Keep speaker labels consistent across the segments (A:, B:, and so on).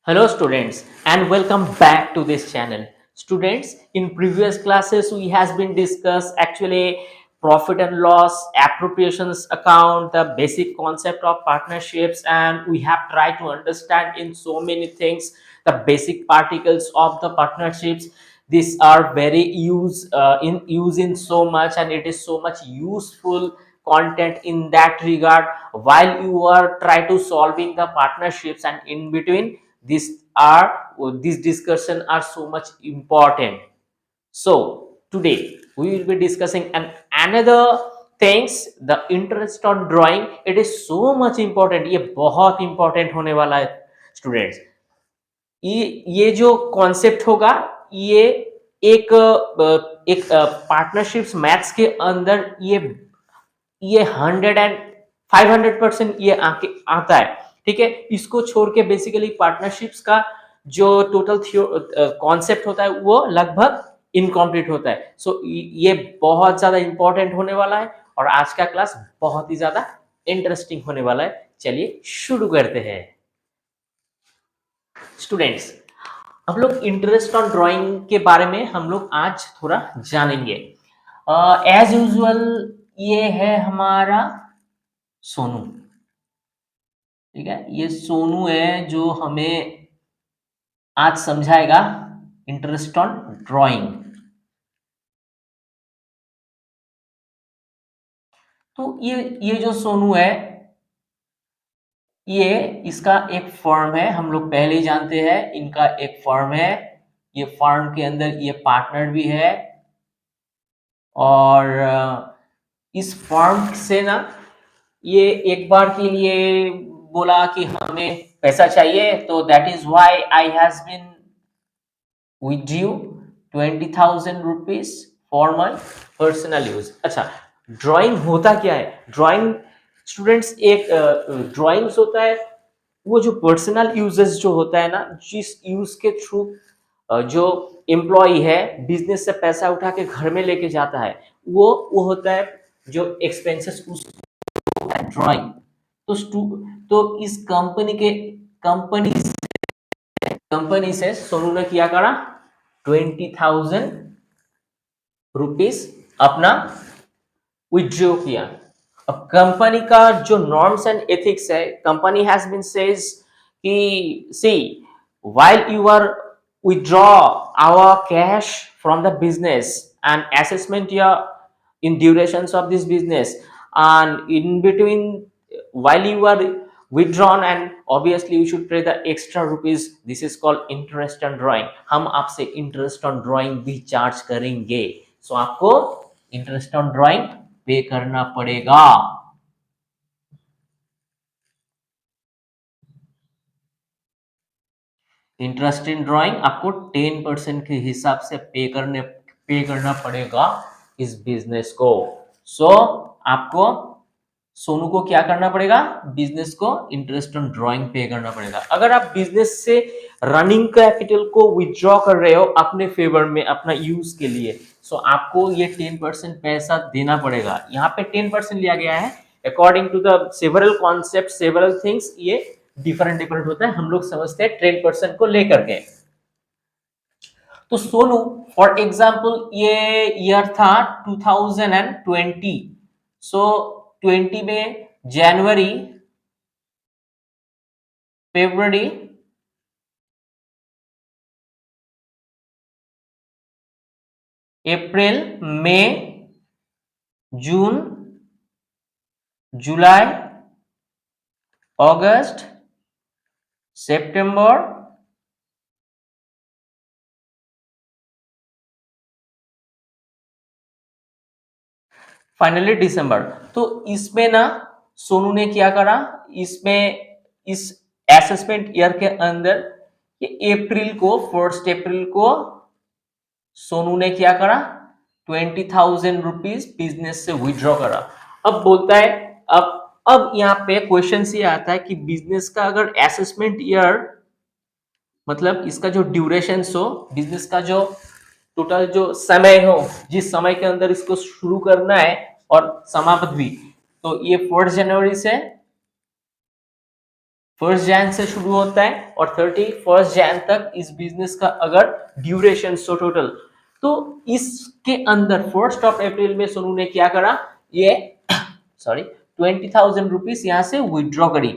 A: Hello students and welcome back to this channel. Students, in previous classes we has been discussed actually profit and loss, appropriations account, the basic concept of partnerships, and we have tried to understand in so many things the basic particles of the partnerships. These are very use in so much, and it is so much useful content in that regard while you are try to solving the partnerships, and in between these discussion are so much important. So today we will be discussing another things, the interest on drawing. It is so much important, ये बहुत important होने वाला है students. ये जो concept होगा, ये एक पार्टनरशिप्स मैथ्स के अंदर ये 100 and 500% ये आके आता है. ठीक है, इसको छोड़ के बेसिकली पार्टनरशिप्स का जो टोटल कॉन्सेप्ट होता है वो लगभग इनकम्प्लीट होता है. सो ये बहुत ज्यादा इंपॉर्टेंट होने वाला है और आज का क्लास बहुत ही ज्यादा इंटरेस्टिंग होने वाला है. चलिए शुरू करते हैं. स्टूडेंट्स, हम लोग इंटरेस्ट ऑन ड्राइंग के बारे में हम लोग आज थोड़ा जानेंगे. एज यूजुअल ये है हमारा सोनू. ठीक है, ये सोनू है जो हमें आज समझाएगा इंटरेस्ट ऑन ड्राइंग. तो ये जो सोनू है, ये इसका एक फर्म है. हम लोग पहले ही जानते हैं इनका एक फर्म है. ये फर्म के अंदर ये पार्टनर भी है और इस फर्म से ना ये एक बार के लिए बोला कि हमें पैसा चाहिए, तो that is why I has been withdrew 20,000 rupees for my personal use. अच्छा, ड्राइंग होता क्या है? ड्राइंग स्टूडेंट्स, एक ड्राइंग्स होता है वो जो पर्सनल यूजेस जो होता है ना, जिस यूज के थ्रू जो एम्प्लॉय है बिजनेस से पैसा उठा के घर में लेके जाता है, वो होता है जो एक्सपेंसेस उसको ड्राइंग. तो इस कंपनी से सोनू ने किया करा 20,000 रुपीज अपना विथड्रॉ किया. अब कंपनी का जो नॉर्म्स एंड एथिक्स है, कंपनी हैज बीन सेज कि सी while you are withdraw our cash from the business and assessment your in durations of this business, and in between while you are withdrawn, and obviously you should pay the extra rupees. This is called interest on drawing. हम आपसे interest on drawing भी charge करेंगे. So आपको interest on drawing पे करना पड़ेगा. Interest in drawing आपको 10% के हिसाब से पे करना पड़ेगा इस बिजनेस को. सो आपको सोनू को क्या करना पड़ेगा? बिजनेस को इंटरेस्ट ऑन ड्राइंग पे करना पड़ेगा. अगर आप बिजनेस से रनिंग कैपिटल को विथड्रॉ कर रहे हो अपने फेवर में, अपना यूज के लिए, सो आपको ये 10% पैसा देना पड़ेगा. यहाँ पे 10% लिया गया है according to the several concept, several things. ये डिफरेंट होता है, हम लोग समझते हैं 10% को लेकर के. तो सोनू फॉर एग्जाम्पल ये ईयर था 2020. सो 20 में जनवरी, फरवरी, अप्रैल, मई, जून, जुलाई, अगस्त, सितंबर, फाइनली दिसंबर. तो इसमें ना सोनू ने क्या करा, इसमें इस असेसमेंट ईयर के अंदर ये अप्रैल को, 1 अप्रैल को सोनू ने क्या करा, 20,000 रुपीज बिजनेस से विथड्रॉ करा. अब बोलता है, अब यहाँ पे क्वेश्चन ये आता है कि बिजनेस का अगर असेसमेंट ईयर मतलब इसका जो ड्यूरेशन हो, बिजनेस का जो टोटल जो समय हो, जिस समय के अंदर इसको शुरू करना है और समाप्त भी, तो ये 4 जनवरी से फर्स्ट जैन से शुरू होता है और 31 जैन तक इस बिजनेस का अगर ड्यूरेशन सो टोटल, तो इसके अंदर 1 अप्रैल में सोनू ने क्या करा, ये सॉरी 20,000 रुपीज यहाँ से विड्रॉ करी।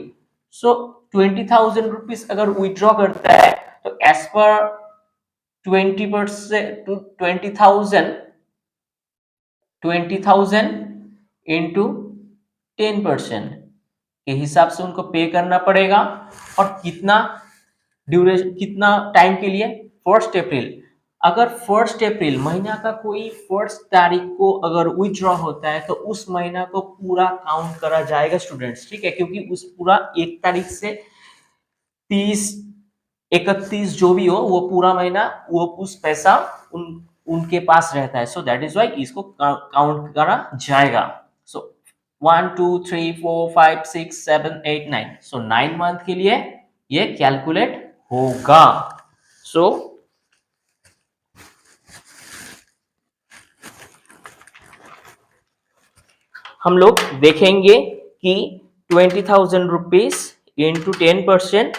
A: सो 20,000 रुपीज अगर विड्रॉ करता है तो एज पर 20% टू 20,000 इंटू 10% के हिसाब से उनको पे करना पड़ेगा। और कितना ड्यूरेशन, कितना टाइम के लिए, 1 अप्रैल। अगर 1 अप्रैल महीना का कोई 1 तारीख को अगर विथड्रॉ होता है तो उस महीना को पूरा काउंट करा जाएगा स्टूडेंट्स, ठीक है, क्योंकि उस पूरा 1 तारीख से 30, 31 जो भी हो वो पूरा महीना वो उस पैसा उनके पास रहता है। सो दैट इज वाई इसको काउंट करा जाएगा। सो 1 2 3 4 5 6 7 8 9, सो 9 मंथ के लिए ये कैलकुलेट होगा। सो हम लोग देखेंगे कि 20,000 रुपीज इंटू 10%,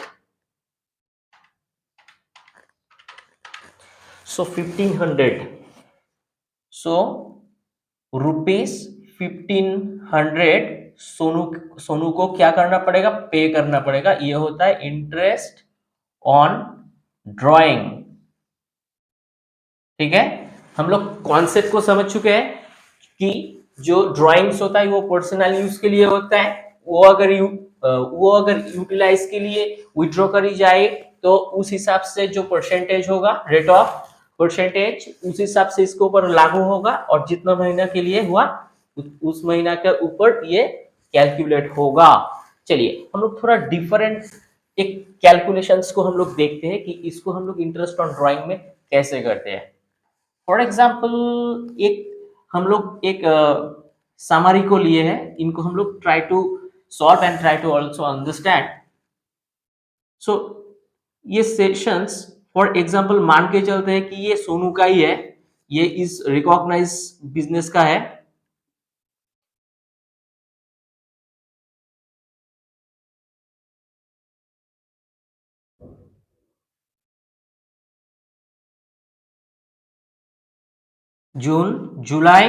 A: सो 1500, सो रुपीज 1500 सोनू को क्या करना पड़ेगा, पे करना पड़ेगा। ये होता है इंटरेस्ट ऑन ड्राइंग, ठीक है। हम लोग कॉन्सेप्ट को समझ चुके हैं कि जो ड्राइंग्स होता है वो पर्सनल यूज के लिए होता है। वो अगर यूटिलाइज के लिए विड्रॉ करी जाए तो उस हिसाब से जो परसेंटेज होगा, रेट ऑफ परसेंटेज, उस हिसाब से इसके ऊपर लागू होगा और जितना महीना के लिए हुआ उस महीना के ऊपर ये कैलकुलेट होगा। चलिए हम लोग थोड़ा डिफरेंट एक कैलकुलेशंस को हम लोग देखते हैं कि इसको हम लोग इंटरेस्ट ऑन ड्राइंग में कैसे करते हैं। फॉर एग्जाम्पल एक हम लोग एक समरी को लिए हैं, इनको हम लोग try to solve and try to also understand. So ये सेशंस फॉर एग्जाम्पल मान के चलते हैं कि ये सोनू का ही है, ये इस रिकॉग्नाइज बिजनेस का है। जून, जुलाई,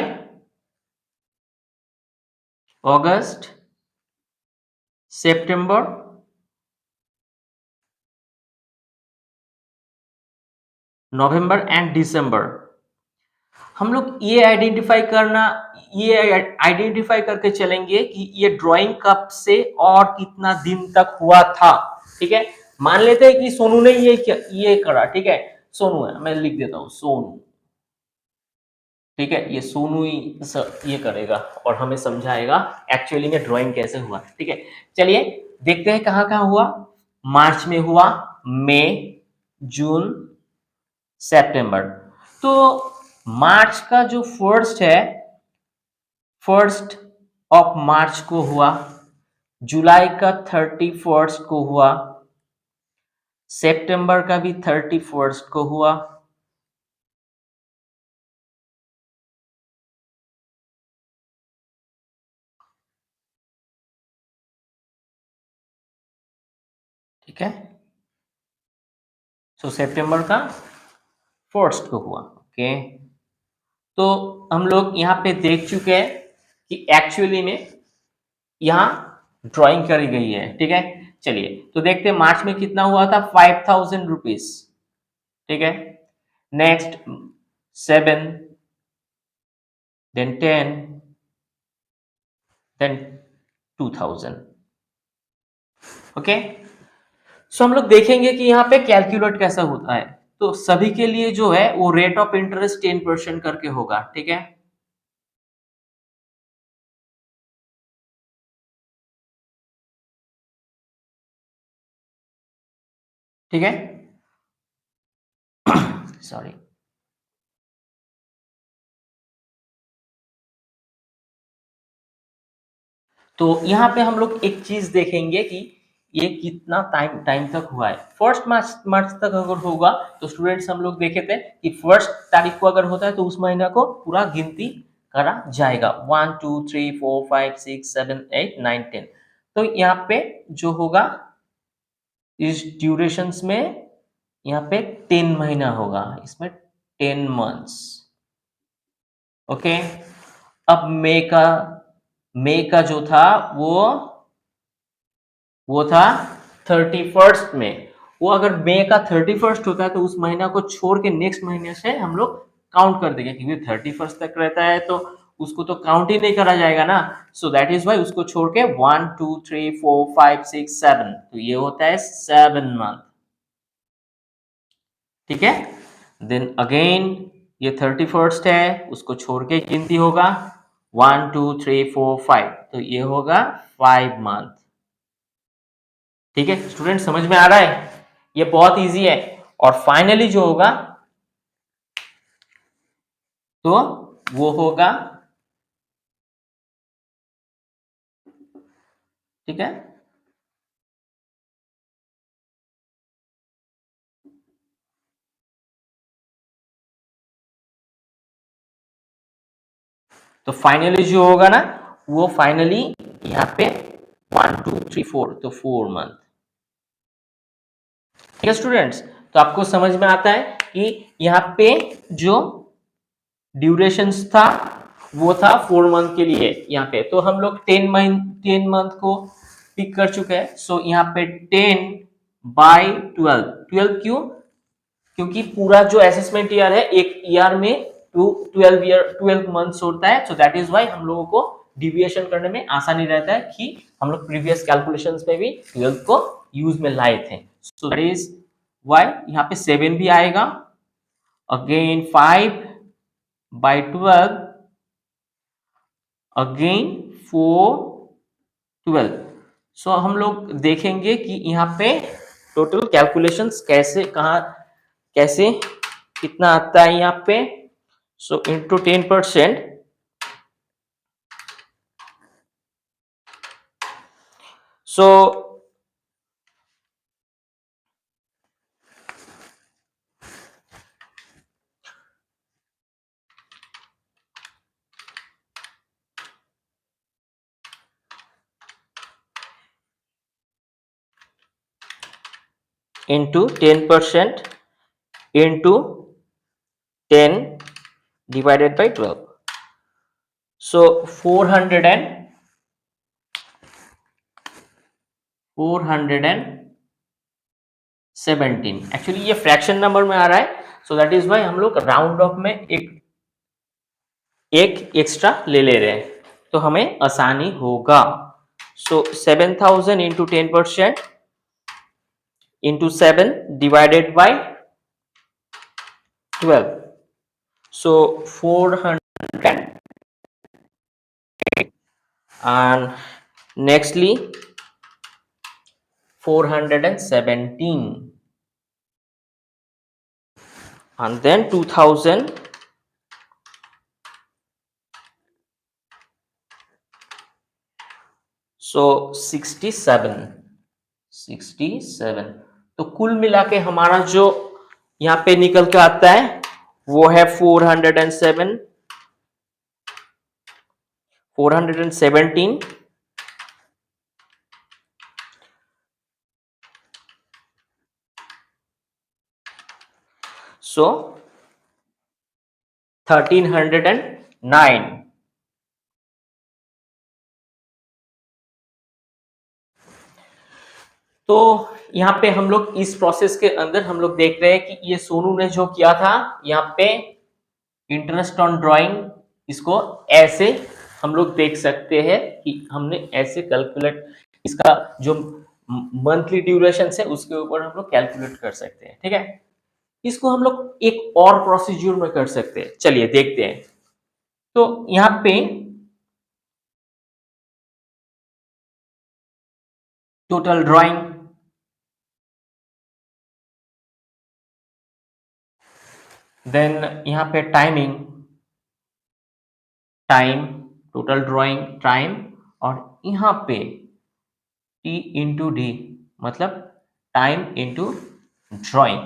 A: अगस्त, सितंबर, नवंबर एंड दिसंबर। हम लोग ये आइडेंटिफाई करके चलेंगे कि ये ड्राइंग कब से और कितना दिन तक हुआ था, ठीक है। मान लेते हैं कि सोनू ने ये करा, ठीक है, सोनू है, मैं लिख देता हूं सोनू, ठीक है, ये सोनू ही ये करेगा और हमें समझाएगा एक्चुअली में ड्राइंग कैसे हुआ, ठीक है। चलिए देखते हैं कहाँ कहाँ हुआ। मार्च में हुआ, मई, जून, सितंबर। तो मार्च का जो फर्स्ट है, 1 मार्च को हुआ, जुलाई का 31 को हुआ, सितंबर का भी 31 को हुआ, ठीक है। सो सितंबर का 1 को हुआ, ओके। तो हम लोग यहाँ पे देख चुके हैं कि एक्चुअली में यहाँ ड्राइंग करी गई है, ठीक है। चलिए तो देखते हैं मार्च में कितना हुआ था, 5,000 रुपीज, ठीक है। Next 7, then 10, then 2,000, okay. So हम लोग देखेंगे कि यहाँ पे कैलकुलेट कैसा होता है। तो सभी के लिए जो है वो रेट ऑफ इंटरेस्ट 10% करके होगा, ठीक है। ठीक है, सॉरी। तो यहाँ पे हम लोग एक चीज देखेंगे कि ये कितना टाइम तक हुआ है। 1 मार्च तक अगर होगा तो स्टूडेंट्स हम लोग देखे थे कि 1 तारीख को अगर होता है तो उस महीना को पूरा गिनती करा जाएगा, 1 2 3 4 5 6 7 8 9 10। तो यहाँ पे जो होगा इस ड्यूरेशंस में यहाँ पे 10 महीना होगा, इसमें 10 मंथ्स। ओके, अब मे का जो था वो था 31st में। वो अगर मे का 31st होता है तो उस महीना को छोड़ के नेक्स्ट महीने से हम लोग काउंट कर देंगे, क्योंकि 31st तक रहता है तो उसको तो काउंट ही नहीं करा जाएगा ना। सो दैट इज वाई उसको छोड़ के 1 2 3 4 5 6 7, तो ये होता है 7 मंथ। ठीक है, देन अगेन ये 31st है, उसको छोड़ के गिनती होगा 1 2 3 4 5, तो ये होगा 5 मंथ। ठीक है स्टूडेंट, समझ में आ रहा है? ये बहुत इजी है। और फाइनली जो होगा तो वो होगा, ठीक है, तो फाइनली जो होगा ना वो फाइनली यहाँ पे 1 2 3 4, तो 4 मंथ। ठीक है स्टूडेंट्स, तो आपको समझ में आता है कि यहाँ पे जो ड्यूरेशन था वो था 4 मंथ के लिए। यहाँ पे तो हम लोग 10 मंथ को पिक कर चुके हैं। सो यहाँ पे 10/12, 12 क्यों? क्योंकि पूरा जो असेसमेंट ईयर है एक ईयर में 12 मंथ्स होता है। सो दैट इज वाई हम लोगों को डिविएशन करने में आसानी रहता है कि हम लोग प्रीवियस कैलकुलेशंस में भी 12 को यूज में लाए थे। सो दैट इज वाई यहाँ पे 7 भी आएगा, अगेन 5/12, अगेन 4/12। सो हम लोग देखेंगे कि यहाँ पे टोटल कैलकुलेशंस कैसे कैसे कितना आता है यहाँ पे। So into 10%, so into 10% into 10 divided by 12, so 417। Actually ये फ्रैक्शन नंबर में आ रहा है, सो दैट इज वाई हम लोग राउंड ऑफ में एक एक्स्ट्रा ले रहे हैं तो हमें आसानी होगा। सो 7000 into 10% into 7 divided by 12, so 400, and nextly 417, and then 2000, so 67। तो कुल मिला के हमारा जो यहाँ पे निकल के आता है वो है 407, 417, so 1309। तो यहाँ पे हम लोग इस प्रोसेस के अंदर हम लोग देख रहे हैं कि ये सोनू ने जो किया था यहाँ पे इंटरेस्ट ऑन ड्राइंग, इसको ऐसे हम लोग देख सकते हैं कि हमने ऐसे कैलकुलेट इसका जो मंथली ड्यूरेशन है उसके ऊपर हम लोग कैलकुलेट कर सकते हैं। ठीक है, इसको हम लोग एक और प्रोसीज्यूर में कर सकते हैं, चलिए देखते हैं। तो यहाँ पे टोटल ड्राइंग, देन यहाँ पे timing, time, total drawing time, और यहाँ पे टी इंटू डी मतलब टाइम इंटू ड्राइंग।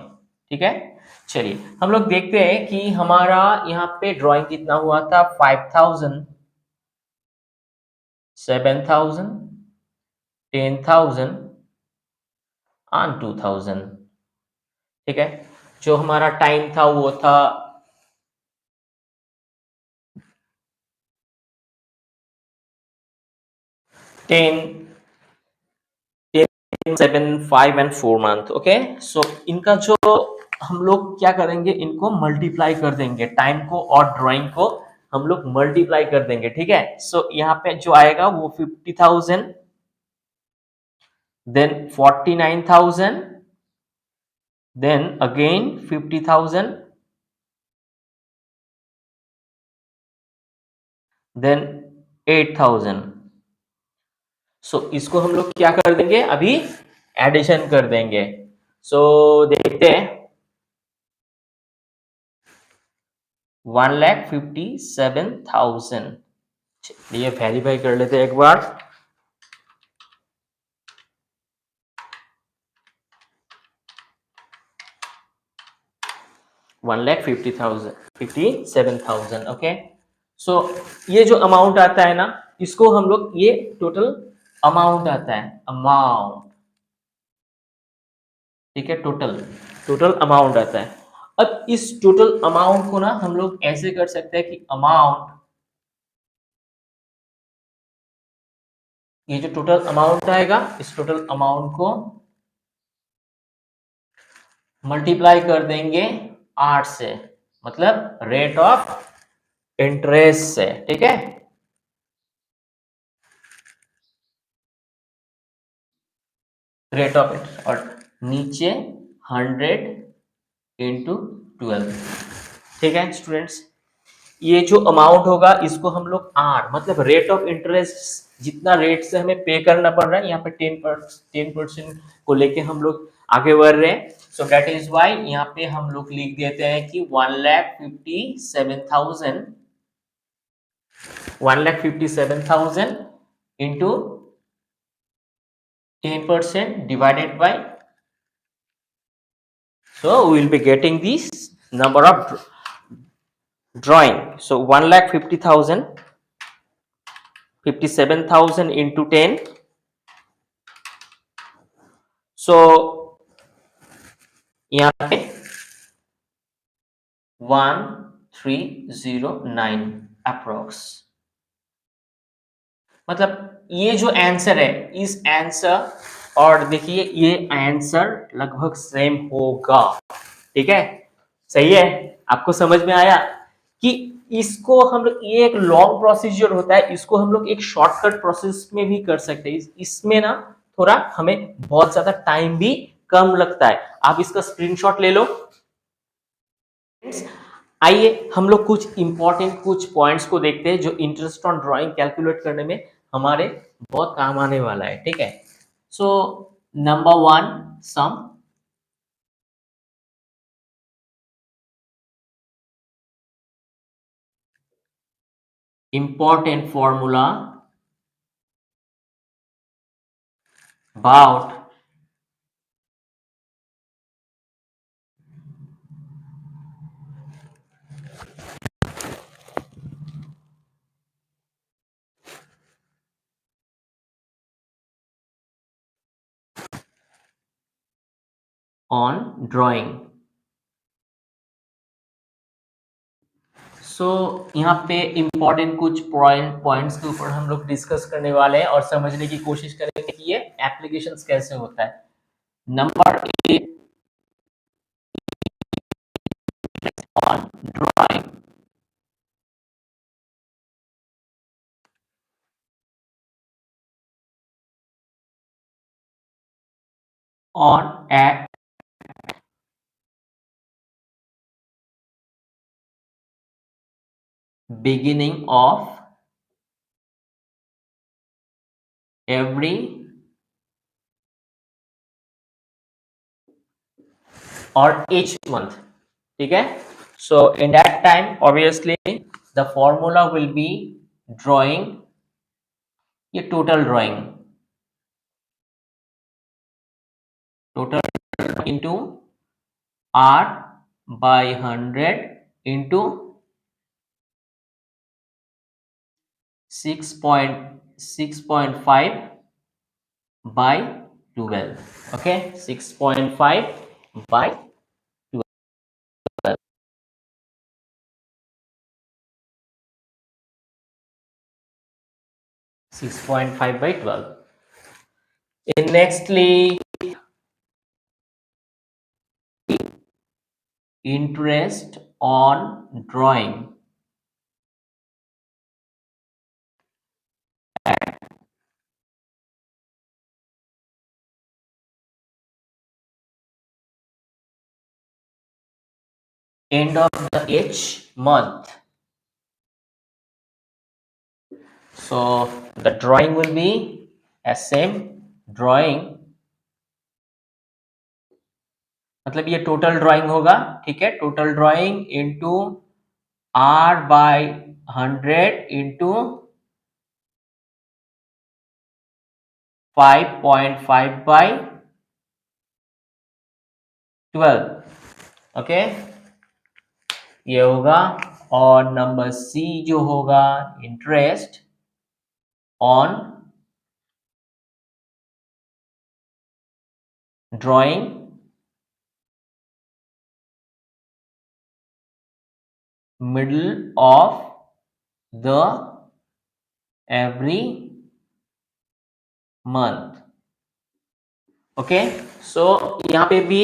A: ठीक है, चलिए हम लोग देखते हैं कि हमारा यहाँ पे ड्राइंग कितना हुआ था, 5000, 7000, 10,000 ऑन 2000। ठीक है, जो हमारा टाइम था वो था 10, 7, 5 and 4 month। ओके, सो इनका जो हम लोग क्या करेंगे, इनको मल्टीप्लाई कर देंगे, टाइम को और ड्राइंग को हम लोग मल्टीप्लाई कर देंगे। ठीक है, सो यहाँ पे जो आएगा वो 50,000, देन 49,000, देन अगेन 50,000, देन 8,000। सो इसको हम लोग क्या कर देंगे, अभी एडिशन कर देंगे। सो देखते हैं, 1,57,000। ये वेरीफाई कर लेते हैं एक बार। 1,57,000। ओके, सो ये जो अमाउंट आता है ना, इसको हम लोग, ये टोटल अमाउंट आता है, अमाउंट। ठीक है, टोटल टोटल अमाउंट आता है। अब इस टोटल अमाउंट को ना हम लोग ऐसे कर सकते हैं कि अमाउंट, ये जो टोटल अमाउंट आएगा, इस टोटल अमाउंट को मल्टीप्लाई कर देंगे 8 से, मतलब रेट ऑफ इंटरेस्ट से। ठीक है, रेट ऑफ इंटरेस्ट, और नीचे 100 × 12। ठीक है स्टूडेंट्स, ये जो अमाउंट होगा इसको हम लोग आर, मतलब रेट ऑफ इंटरेस्ट, जितना रेट से हमें पे करना पड़ रहा है, यहाँ पे 10% को लेके हम लोग आगे बढ़ रहे हैं। सो दैट इज वाई यहाँ पे हम लोग लिख देते हैं कि 1,57,000 into 10% divided by, so we will be getting this number of drawing. So 1,50,000, 57,000 into 10, so यहाँ पे 1309 अप्रोक्स। मतलब ये जो आंसर है, इस आंसर, और देखिए ये आंसर लगभग सेम होगा। ठीक है, सही है, आपको समझ में आया कि इसको हम लोग, ये एक लॉन्ग प्रोसीजर होता है, इसको हम लोग एक शॉर्टकट प्रोसेस में भी कर सकते हैं। इसमें ना थोड़ा हमें बहुत ज्यादा टाइम भी कम लगता है। आप इसका स्क्रीनशॉट ले लो। आइए हम लोग कुछ इंपॉर्टेंट कुछ पॉइंट्स को देखते हैं जो इंटरेस्ट ऑन ड्राइंग कैलकुलेट करने में हमारे बहुत काम आने वाला है। ठीक है, so number 1, sum. Important formula about on drawing। So यहाँ पे इंपॉर्टेंट कुछ पॉइंट्स के ऊपर हम लोग डिस्कस करने वाले हैं और समझने की कोशिश करेंगे कि ये एप्लीकेशंस कैसे होता है। Number 8, on drawing। on at beginning of every or each month। ठीक है, so in that time obviously the formula will be drawing, ये total drawing, total into r by 100 into 6.5 by 12. Okay, 6.5 by 12. 6.5 by 12. And nextly, interest on drawing. End of the each month. So the drawing will be as same drawing, मतलब ये total drawing होगा, ठीक है, total drawing into R by 100 into 5.5 by 12. Okay, ये होगा। और number C जो होगा, interest on drawing middle of the every month. Okay, so यहाँ पे भी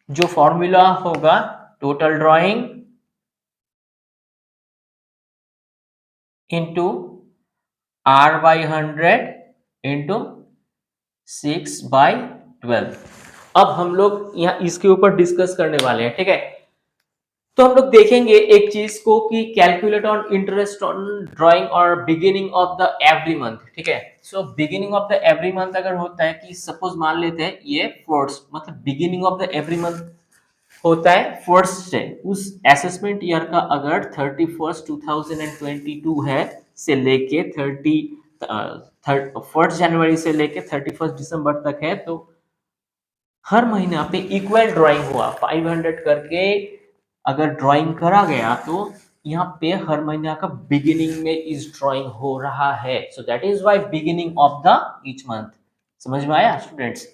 A: जो फॉर्मूला होगा, total drawing into R by 100 into 6/12। अब हम लोग यहाँ इसके ऊपर डिस्कस करने वाले हैं, ठीक है। तो हम लोग देखेंगे एक चीज को कि calculate on interest on drawing और beginning of the every month, ठीक है। So beginning of the every month अगर होता है कि सपोज मान लेते हैं ये फर्स्ट, मतलब beginning of the every month होता है फर्स्ट से, उस असेसमेंट ईयर का अगर 31st 2022 है से लेके 1st जनवरी से लेके 31st दिसंबर तक है, तो हर महीना पे इक्वल ड्राइंग हुआ 500 करके अगर ड्राइंग करा गया, तो यहाँ पे हर महीना का बिगिनिंग में इस ड्राइंग हो रहा है। So that is why beginning of the each month. समझ में आया स्टूडेंट्स?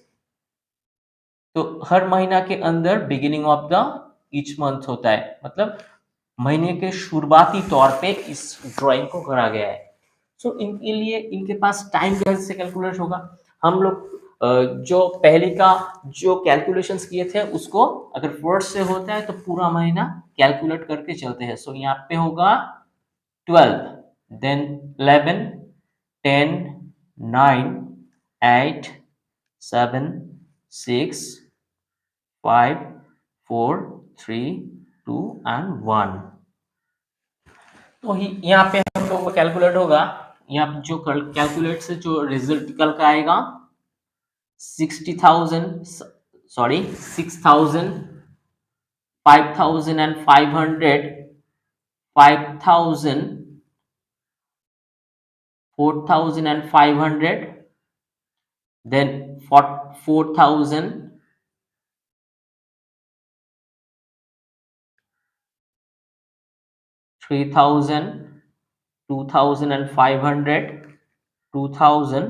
A: तो हर महीना के अंदर beginning of the each month होता है, मतलब महीने के शुरुआती तौर पे इस ड्राइंग को करा गया है। सो इनके लिए इनके पास टाइम कैसे कैलकुलेट होगा, हम लोग जो पहले का जो कैलकुलेशंस किए थे उसको अगर फर्स्ट से होता है तो पूरा महीना कैलकुलेट करके चलते हैं। सो यहाँ पे होगा 12, देन 11, 10, 9, 8, 7, 6, 5, 4, 3, 2 and 1। तो यहाँ पे हम लोग कैलकुलेट होगा, यहाँ पे जो कैलकुलेट से जो रिजल्ट निकल का आएगा 60,000, सॉरी 6,000, 5,500, 5,000, 4,500, then 4,000, 3,000, 2,500, 2,000,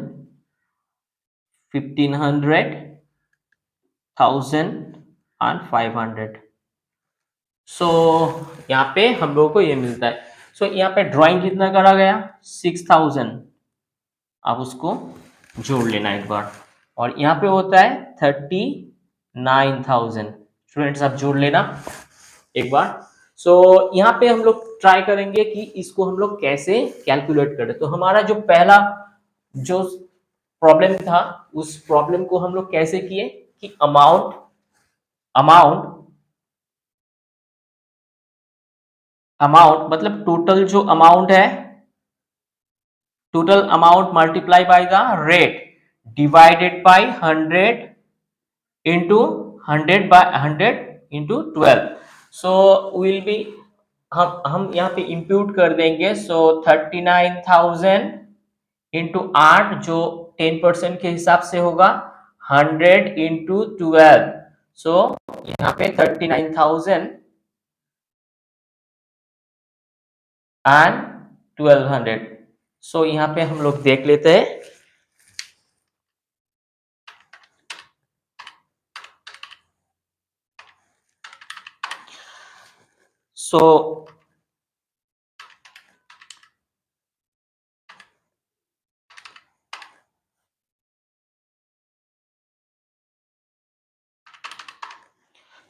A: 1,500, 1,000 and 500। सो यहाँ पे हम लोगों को ये मिलता है। सो यहाँ पे ड्राइंग कितना करा गया 6,000, आप उसको जोड़ लेना एक बार, और यहाँ पे होता है 39,000। स्टूडेंट्स आप जोड़ लेना एक बार। सो यहाँ पे हम लोग ट्राई करेंगे कि इसको हम लोग कैसे कैलकुलेट करें। तो हमारा जो पहला जो प्रॉब्लम था, उस प्रॉब्लम को हम लोग कैसे किए कि अमाउंट मतलब टोटल जो अमाउंट है, total amount multiply by the rate divided by 100 into 100 by 100 into 12। So will be हम यहाँ पे इंप्यूट कर देंगे। सो 39,000 इंटू 8 जो 10% के हिसाब से होगा, 100 इंटू 12। सो यहाँ पे 39,000 एंड 1200। सो यहाँ पे हम लोग देख लेते हैं सो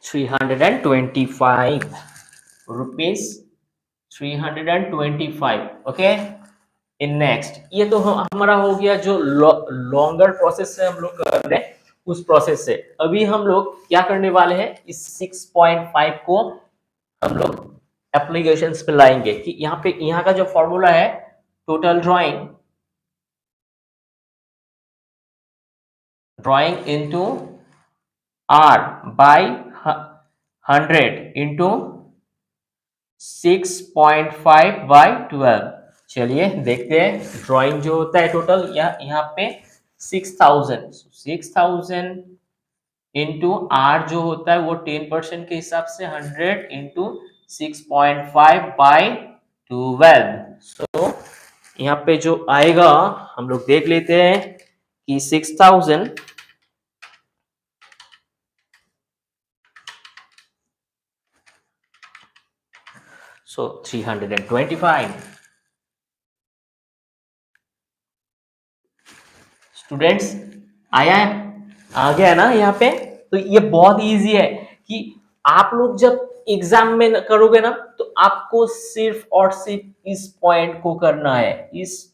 A: 325 rupees, 325. ओके, इन नेक्स्ट ये तो हमारा हो गया जो लॉन्गर प्रोसेस से हम लोग कर रहे हैं उस प्रोसेस से। अभी हम लोग क्या करने वाले हैं, इस 6.5 को हम लोग एप्लीकेशंस पे लाएंगे कि यहाँ का जो फॉर्मूला है, total drawing into R by 100 into 6.5 by 12। चलिए देखते हैं ड्राइंग जो होता है टोटल यहाँ पे 6000, 6000 इंटू आर जो होता है वो 10% के हिसाब से 100 इंटू 6.5 बाय 12। सो यहाँ पे जो आएगा हम लोग देख लेते हैं कि 6000 सो 325। स्टूडेंट्स आया है, आ गया ना यहाँ पे। तो ये बहुत इजी है कि आप लोग जब एग्जाम में करोगे ना तो आपको सिर्फ और सिर्फ इस पॉइंट को करना है, इस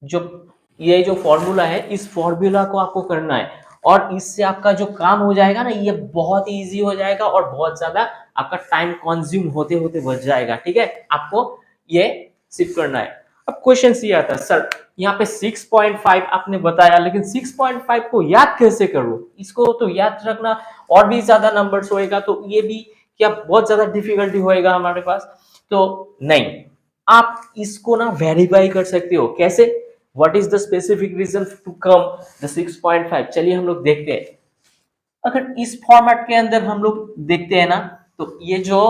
A: जो ये जो फॉर्मूला है इस फॉर्मूला को आपको करना है और इससे आपका जो काम हो जाएगा ना ये बहुत इजी हो जाएगा और बहुत ज्यादा आपका टाइम कंज्यूम होते होते बच जाएगा। ठीक है, आपको ये सिर्फ करना है। अब क्वेश्चन ये आता है, सर यहाँ पे 6.5 आपने बताया लेकिन 6.5 को याद कैसे करूं, इसको तो याद रखना और भी ज्यादा नंबर्स होएगा तो ये भी क्या बहुत ज्यादा डिफिकल्टी होएगा हमारे पास। तो नहीं, आप इसको ना वेरीफाई कर सकते हो। कैसे, what is the specific reason to come the 6.5। चलिए हम लोग देखते हैं। अगर इस फॉर्मेट के अंदर हम लोग देखते हैं ना तो ये जो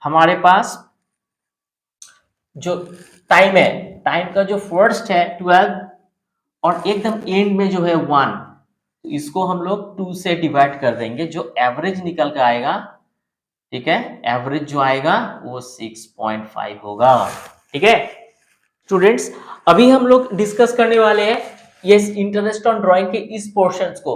A: हमारे पास जो टाइम है, टाइम का जो फर्स्ट है 12 और एकदम एंड में जो है 1, तो इसको हम लोग 2 से डिवाइड कर देंगे, जो एवरेज निकल कर आएगा। ठीक है, एवरेज जो आएगा वो 6.5 होगा। ठीक है स्टूडेंट्स, अभी हम लोग डिस्कस करने वाले हैं ये इंटरेस्ट ऑन ड्राइंग के इस पोर्शंस को।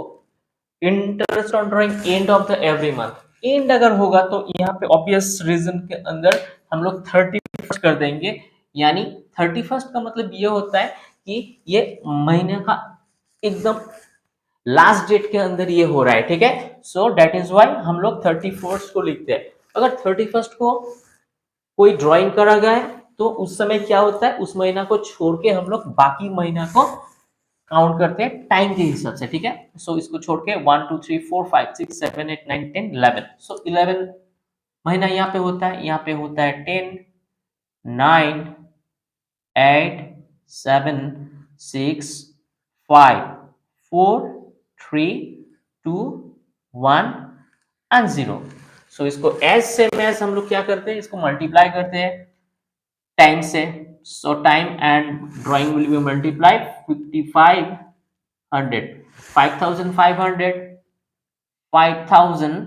A: Interest on drawing end of the every month, and अगर होगा तो यहाँ पे ऑब्वियस रीजन के अंदर हम लोग 31 कर देंगे। यानी 31 का मतलब ये होता है कि ये महीने का एकदम लास्ट डेट के अंदर ये हो रहा है। ठीक है, सो दैट इज व्हाई हम लोग 31 को लिखते हैं। अगर 31 को कोई ड्राइंग करा गया है तो उस समय क्या होता है, उस महीना को छोड़ के हम लोग बाकी महीना को काउंट करते हैं टाइम के हिसाब से। ठीक है, सो इसको छोड़ के 1 2 3 4 5 6 7 8 9 10 11, सो 11 महीना यहाँ पे होता है। यहाँ पे होता है 10 9 8 7 6 5 4 3 2 1 एंड 0। सो इसको एज सेम एज हम लोग क्या करते हैं, इसको मल्टीप्लाई करते हैं टाइम से। सो time and drawing will be multiply 5500, 5500, 5000,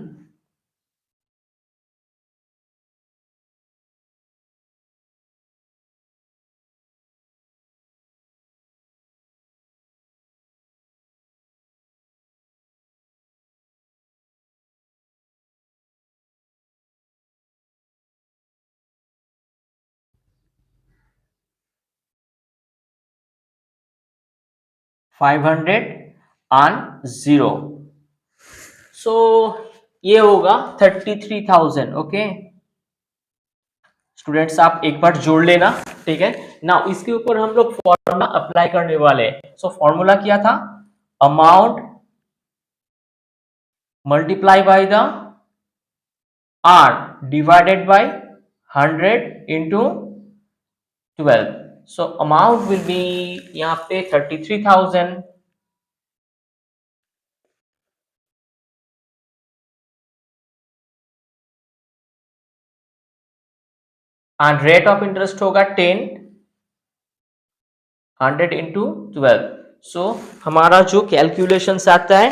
A: 500 and 0। सो ये होगा 33,000। ओके स्टूडेंट्स, आप एक बार जोड़ लेना। ठीक है ना, इसके ऊपर हम लोग फॉर्मूला अप्लाई करने वाले हैं। सो फॉर्मूला क्या था, amount multiply by the R divided by 100 into 12। So amount will be यहाँ पे 33,000 एंड रेट ऑफ इंटरेस्ट होगा 10, 100 इंटू 12। सो हमारा जो कैलकुलेशन आता है,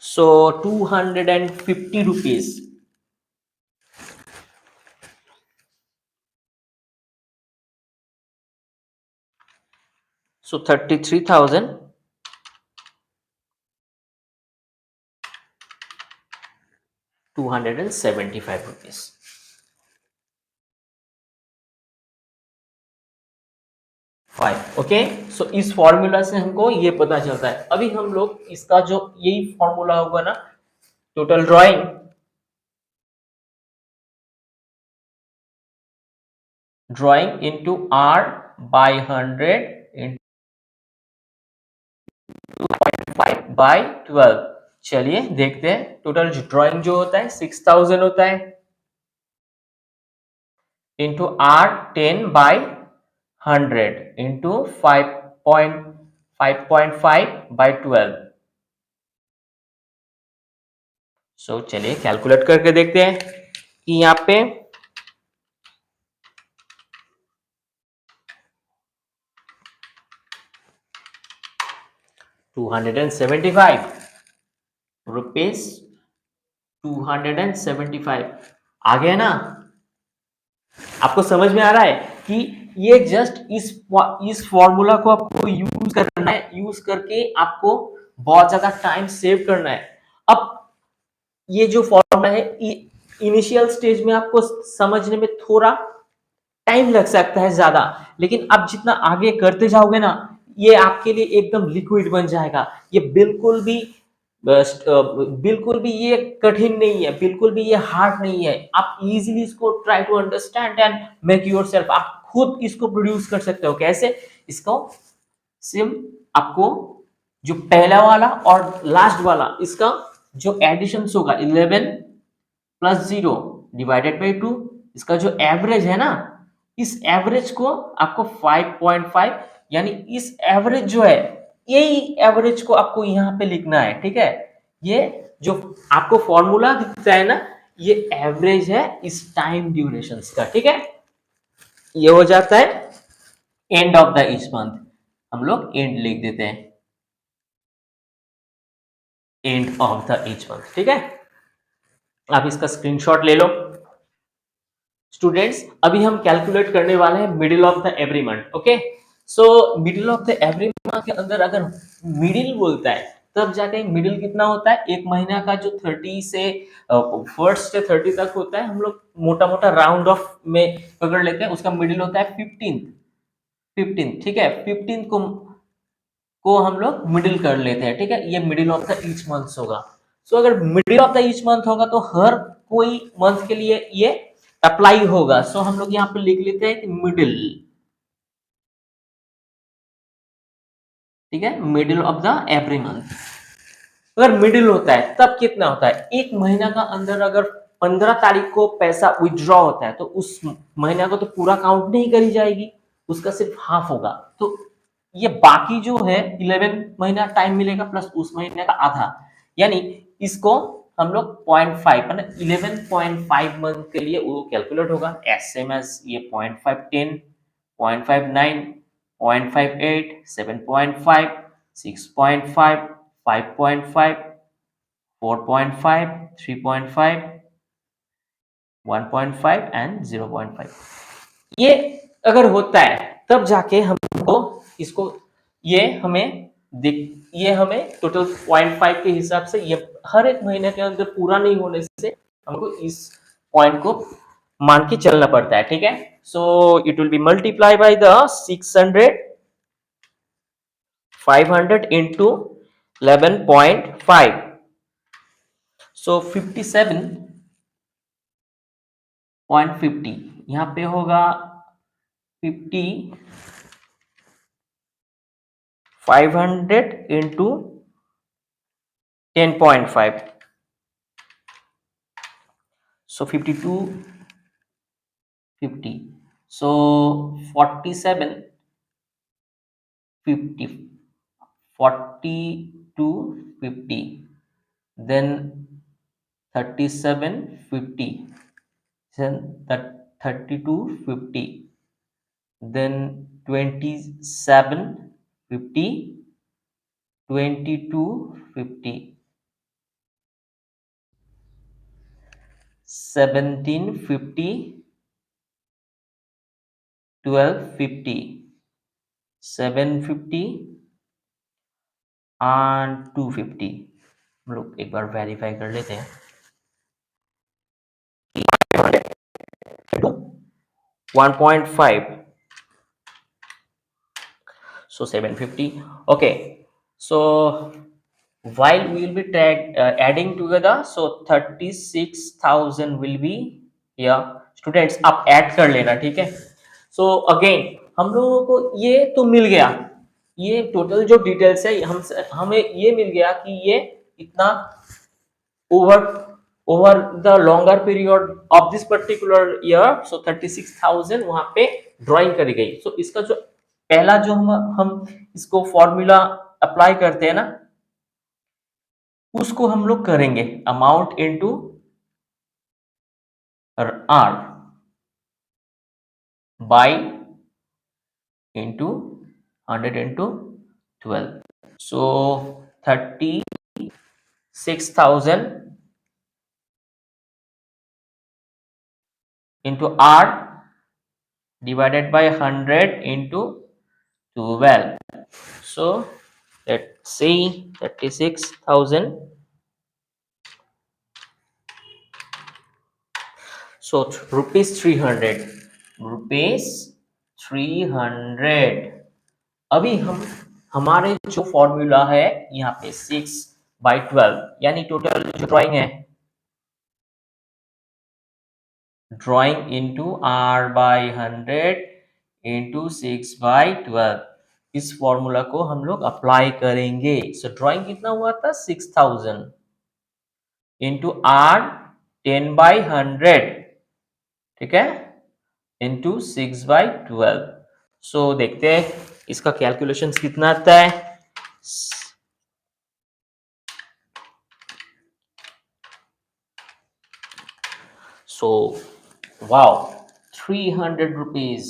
A: So 250 rupees. So 33,275 rupees. Five. Okay, so इस फॉर्मूला से हमको ये पता चलता है। अभी हम लोग इसका जो यही फॉर्मूला होगा ना, total drawing into R by 100 into 2.5/12। चलिए देखते हैं। टोटल ड्राइंग जो होता है 6000 होता है, इंटू आर 10/100 इंटू 5.5/12। सो चलिए कैलकुलेट करके देखते हैं कि यहाँ पे 275 रुपीज 275 आ गया ना। आपको समझ में आ रहा है कि ये जस्ट इस फॉर्मूला को आपको यूज करना है, यूज करके आपको बहुत ज्यादा टाइम सेव करना है। अब ये जो फॉर्मूला है इनिशियल स्टेज में आपको समझने में थोड़ा टाइम लग सकता है ज्यादा, लेकिन आप जितना आगे करते जाओगे ना, ये आपके लिए एकदम लिक्विड बन जाएगा। ये बिल्कुल भी ये कठिन नहीं है, बिल्कुल भी ये हार्ड नहीं है। आप इजीली इसको try to understand and make yourself. आप खुद इसको प्रोड्यूस कर सकते हो। कैसे? इसको सिर्फ आपको जो पहला वाला और लास्ट वाला इसका जो एडिशन होगा 11 प्लस 0 डिवाइडेड बाई 2, इसका जो एवरेज है ना, इस एवरेज को आपको 5.5 यानी इस एवरेज जो है, यही एवरेज को आपको यहाँ पे लिखना है। ठीक है, ये जो आपको फॉर्मूला दिखता है ना, ये एवरेज है इस टाइम ड्यूरेशन का। ठीक है, ये हो जाता है end of the each month. हम लोग एंड लिख देते हैं, end of the each month. ठीक है, आप इसका स्क्रीनशॉट ले लो। स्टूडेंट्स, अभी हम कैलकुलेट करने वाले हैं middle of the every month. Okay, so middle of the every month के अंदर अगर मिडिल बोलता है तब जाके मिडिल कितना होता है, एक महीना का जो 30 से फर्स्ट से 30 तक होता है, हम लोग मोटा मोटा राउंड ऑफ में पकड़ लेते हैं, उसका मिडिल होता है 15। ठीक है, 15 को हम लोग मिडिल कर लेते हैं। ठीक है, ये middle of the each month होगा। सो अगर middle of the each month होगा तो हर कोई मंथ के लिए ये अप्लाई होगा। सो हम लोग यहाँ पे लिख लेते हैं कि मिडिल। ठीक है, middle of the every month. अगर मिडिल होता है तब कितना होता है, एक महीना का अंदर अगर 15 तारीख को पैसा विथड्रॉ होता है तो उस महीना को तो पूरा काउंट नहीं करी जाएगी, उसका सिर्फ हाफ होगा। तो ये बाकी जो है 11 महीना टाइम मिलेगा प्लस उस महीने का आधा, यानी इसको हम लोग 0.5 मतलब 11.5 मंथ के लिए वो कैलकुलेट होगा। एस एम एस ये 0.5 10 0.59 0.58 7.5 6.5 5.5 4.5 3.5 1.5 एंड 0.5। ये अगर होता है तब जाके हमको इसको ये हमें टोटल 0.5 के हिसाब से ये हर एक महीने के अंदर पूरा नहीं होने से हमको इस पॉइंट को मान के चलना पड़ता है। ठीक है, so it will be multiply by the 600 500 into 11.5, सो 57.50 यहाँ पे होगा 50 500 into 10.5, so 5250, so 4750 4250, then 3750, then that 3250, then 2750 2250, 1750, 1250, 750 and 250। हम लोग एक बार वेरीफाई कर लेते हैं। 1.5, so 750. Okay, so while we will be adding together, so 36,000 will be here. Students आप ऐड कर लेना, ठीक है। so again हम लोगों को ये तो मिल गया, ये टोटल जो डिटेल्स है हमें ये मिल गया कि ये इतना over the longer period of this particular year, so 36,000 वहां पे ड्राइंग करी गई। so इसका जो पहला जो हम इसको फॉर्मूला अप्लाई करते हैं ना, उसको हम लोग करेंगे amount into R by into 100 into 12, so 36,000 into R divided by 100 into 12. So let's see 36,000. So rupees 300, rupees 300। अभी हमारे जो फॉर्मूला है यहाँ पे 6/12, यानी टोटल जो ड्राइंग है, drawing into R by 100 into 6/12, इस फॉर्मूला को हम लोग अप्लाई करेंगे। सो ड्राइंग कितना हुआ था 6,000 इंटू R 10/100, ठीक है, इंटू 6/12। सो देखते हैं इसका कैलकुलेशन कितना आता है। So wow 300 rupees.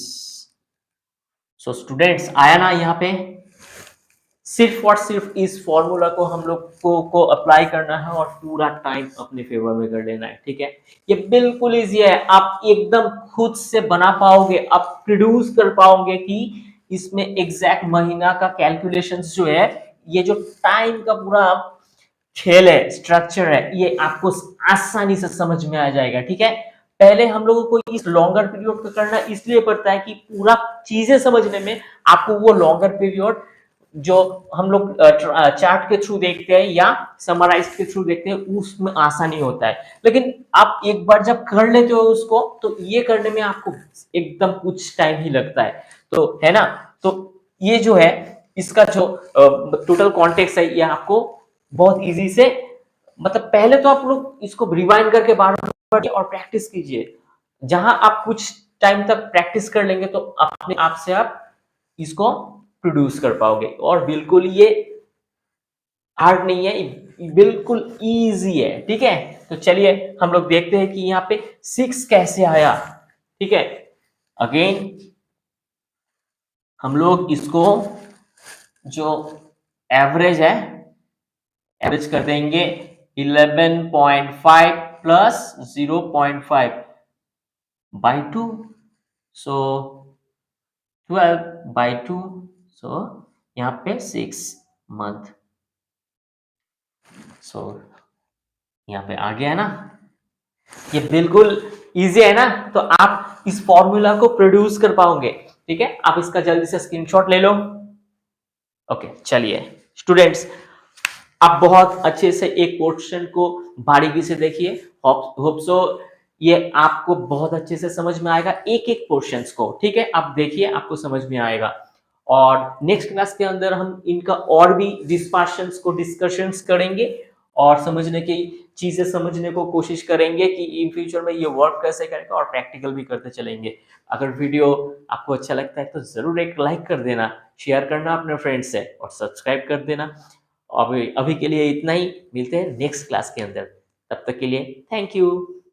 A: So students आया ना, यहाँ पे सिर्फ और सिर्फ इस फॉर्मूला को हम लोग को अप्लाई करना है और पूरा टाइम अपने फेवर में कर लेना है, ठीक है। ये बिल्कुल इजी है, आप एकदम खुद से बना पाओगे, आप प्रोड्यूस कर पाओगे कि इसमें एग्जैक्ट महीना का कैलकुलेशन जो है, ये जो टाइम का पूरा खेल है, स्ट्रक्चर है, ये आपको आसानी से समझ में आ जाएगा, ठीक है। पहले हम लोगों को इस लॉन्गर पीरियड का करना इसलिए पड़ता है कि पूरा चीजें समझने में आपको वो लॉन्गर पीरियड जो हम लोग चार्ट के थ्रू देखते हैं या समराइज के थ्रू देखते हैं, उसमें आसानी होता है। लेकिन आप एक बार जब कर लेते हो उसको, तो ये करने में आपको एकदम कुछ टाइम ही लगता है, तो है ना। तो ये जो है इसका जो टोटल कॉन्टेक्स्ट है, ये आपको बहुत इजी से, मतलब पहले तो आप लोग इसको रिवाइंड करके बार बार और प्रैक्टिस कीजिए। जहां आप कुछ टाइम तक प्रैक्टिस कर लेंगे तो अपने आप से आप इसको प्रोड्यूस कर पाओगे। और बिल्कुल ये हार्ड नहीं है, बिल्कुल इजी है, ठीक है। तो चलिए हम लोग देखते हैं कि यहाँ पे 6 कैसे आया, ठीक है। अगेन हम लोग इसको जो एवरेज है, एवरेज कर देंगे 11.5 प्लस 0.5 बाई 2, सो 12/2, सो यहाँ पे 6 मंथ। सो यहाँ पे आ गया ना, ये बिल्कुल इजी है ना। तो आप इस फॉर्मूला को प्रोड्यूस कर पाओगे, ठीक है। आप इसका जल्दी से स्क्रीनशॉट ले लो। ओके चलिए स्टूडेंट्स, आप बहुत अच्छे से एक पोर्शन को बारीकी से देखिए, होप सो ये आपको बहुत अच्छे से समझ में आएगा, एक एक पोर्शंस को, ठीक है। आप देखिए आपको समझ में आएगा। और नेक्स्ट क्लास के अंदर हम इनका और भी डिस्पर्शंस को डिस्कशंस करेंगे और समझने की चीजें समझने को कोशिश करेंगे कि इन फ्यूचर में ये वर्क कैसे करेगा, और प्रैक्टिकल भी करते चलेंगे। अगर वीडियो आपको अच्छा लगता है तो जरूर एक लाइक कर देना, शेयर करना अपने फ्रेंड्स से और सब्सक्राइब कर देना। अभी के लिए इतना ही, मिलते हैं नेक्स्ट क्लास के अंदर, तब तक के लिए थैंक यू।